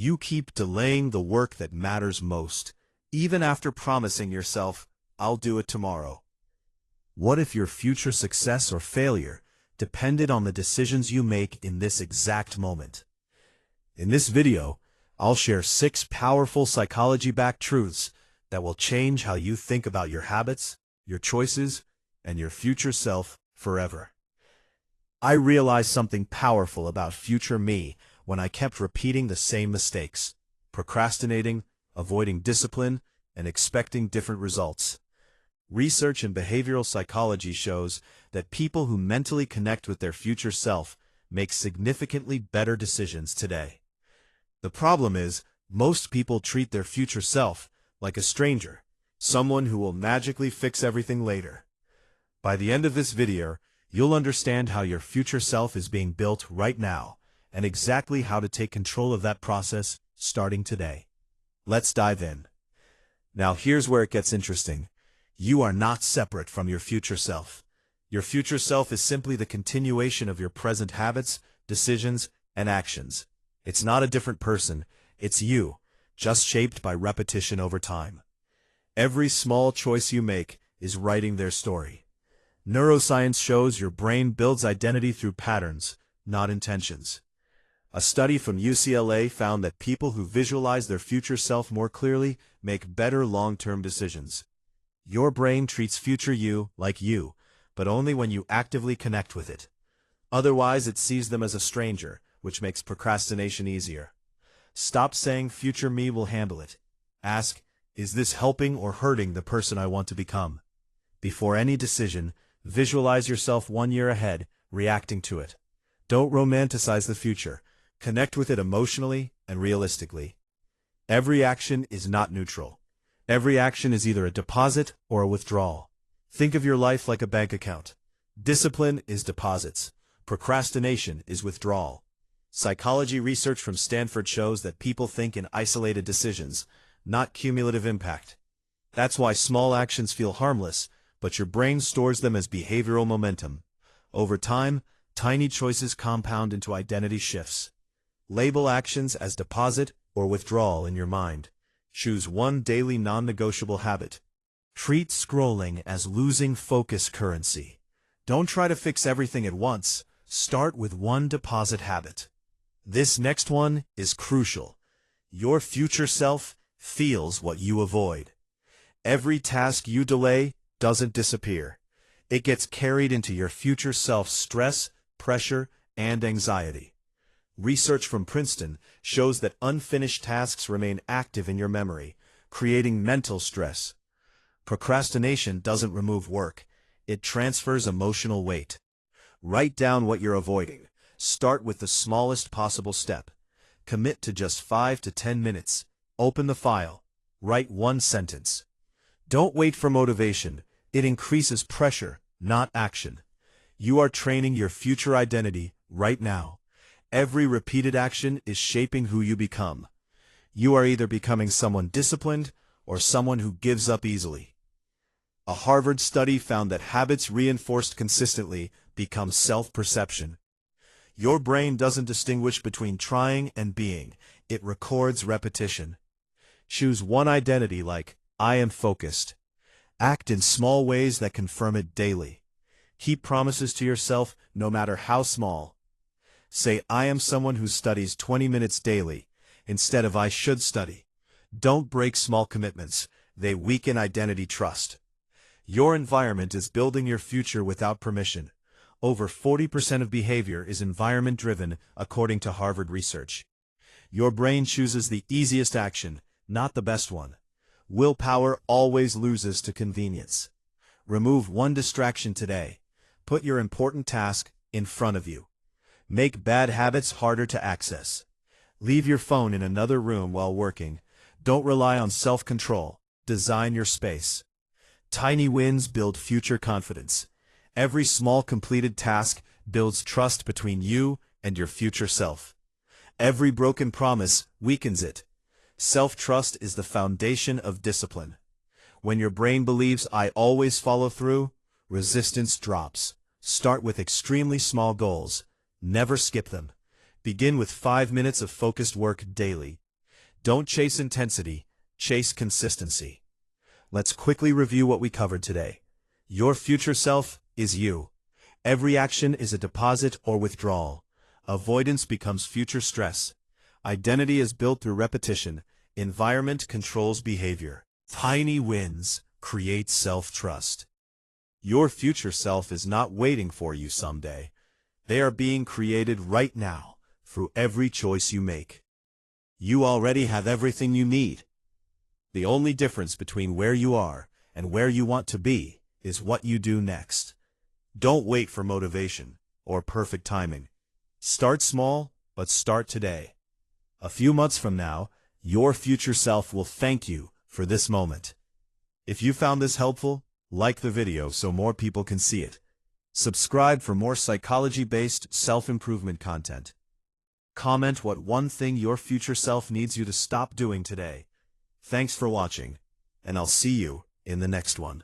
You keep delaying the work that matters most, even after promising yourself, I'll do it tomorrow. What if your future success or failure depended on the decisions you make in this exact moment? In this video, I'll share 6 powerful psychology-backed truths that will change how you think about your habits, your choices, and your future self forever. I realized something powerful about future me when I kept repeating the same mistakes, procrastinating, avoiding discipline, and expecting different results. Research in behavioral psychology shows that people who mentally connect with their future self make significantly better decisions today. The problem is, most people treat their future self like a stranger, someone who will magically fix everything later. By the end of this video, you'll understand how your future self is being built right now, and exactly how to take control of that process starting today. Let's dive in. Now here's where it gets interesting. You are not separate from your future self. Your future self is simply the continuation of your present habits, decisions, and actions. It's not a different person, it's you, just shaped by repetition over time. Every small choice you make is writing their story. Neuroscience shows your brain builds identity through patterns, not intentions. A study from UCLA found that people who visualize their future self more clearly make better long-term decisions. Your brain treats future you like you, but only when you actively connect with it. Otherwise, it sees them as a stranger, which makes procrastination easier. Stop saying future me will handle it. Ask, is this helping or hurting the person I want to become? Before any decision, visualize yourself 1 year ahead, reacting to it. Don't romanticize the future. Connect with it emotionally and realistically. Every action is not neutral. Every action is either a deposit or a withdrawal. Think of your life like a bank account. Discipline is deposits. Procrastination is withdrawal. Psychology research from Stanford shows that people think in isolated decisions, not cumulative impact. That's why small actions feel harmless, but your brain stores them as behavioral momentum. Over time, tiny choices compound into identity shifts. Label actions as deposit or withdrawal in your mind. Choose one daily non-negotiable habit. Treat scrolling as losing focus currency. Don't try to fix everything at once. Start with one deposit habit. This next one is crucial. Your future self feels what you avoid. Every task you delay doesn't disappear. It gets carried into your future self's stress, pressure, and anxiety. Research from Princeton shows that unfinished tasks remain active in your memory, creating mental stress. Procrastination doesn't remove work. It transfers emotional weight. Write down what you're avoiding. Start with the smallest possible step. Commit to just 5 to 10 minutes. Open the file. Write 1 sentence. Don't wait for motivation. It increases pressure, not action. You are training your future identity right now. Every repeated action is shaping who you become. You are either becoming someone disciplined or someone who gives up easily. A Harvard study found that habits reinforced consistently become self-perception. Your brain doesn't distinguish between trying and being. It records repetition. Choose one identity like, I am focused. Act in small ways that confirm it daily. Keep promises to yourself, no matter how small. Say, I am someone who studies 20 minutes daily, instead of I should study. Don't break small commitments. They weaken identity trust. Your environment is building your future without permission. Over 40% of behavior is environment-driven, according to Harvard research. Your brain chooses the easiest action, not the best one. Willpower always loses to convenience. Remove one distraction today. Put your important task in front of you. Make bad habits harder to access. Leave your phone in another room while working. Don't rely on self-control. Design your space. Tiny wins build future confidence. Every small completed task builds trust between you and your future self. Every broken promise weakens it. Self-trust is the foundation of discipline. When your brain believes I always follow through, resistance drops. Start with extremely small goals. Never skip them. Begin with 5 minutes of focused work daily. Don't chase intensity, chase consistency. Let's quickly review what we covered today. Your future self is you. Every action is a deposit or withdrawal. Avoidance becomes future stress. Identity is built through repetition. Environment controls behavior. Tiny wins create self-trust. Your future self is not waiting for you someday. They are being created right now, through every choice you make. You already have everything you need. The only difference between where you are and where you want to be is what you do next. Don't wait for motivation or perfect timing. Start small, but start today. A few months from now, your future self will thank you for this moment. If you found this helpful, like the video so more people can see it. Subscribe for more psychology-based self-improvement content. Comment what one thing your future self needs you to stop doing today. Thanks for watching, and I'll see you in the next one.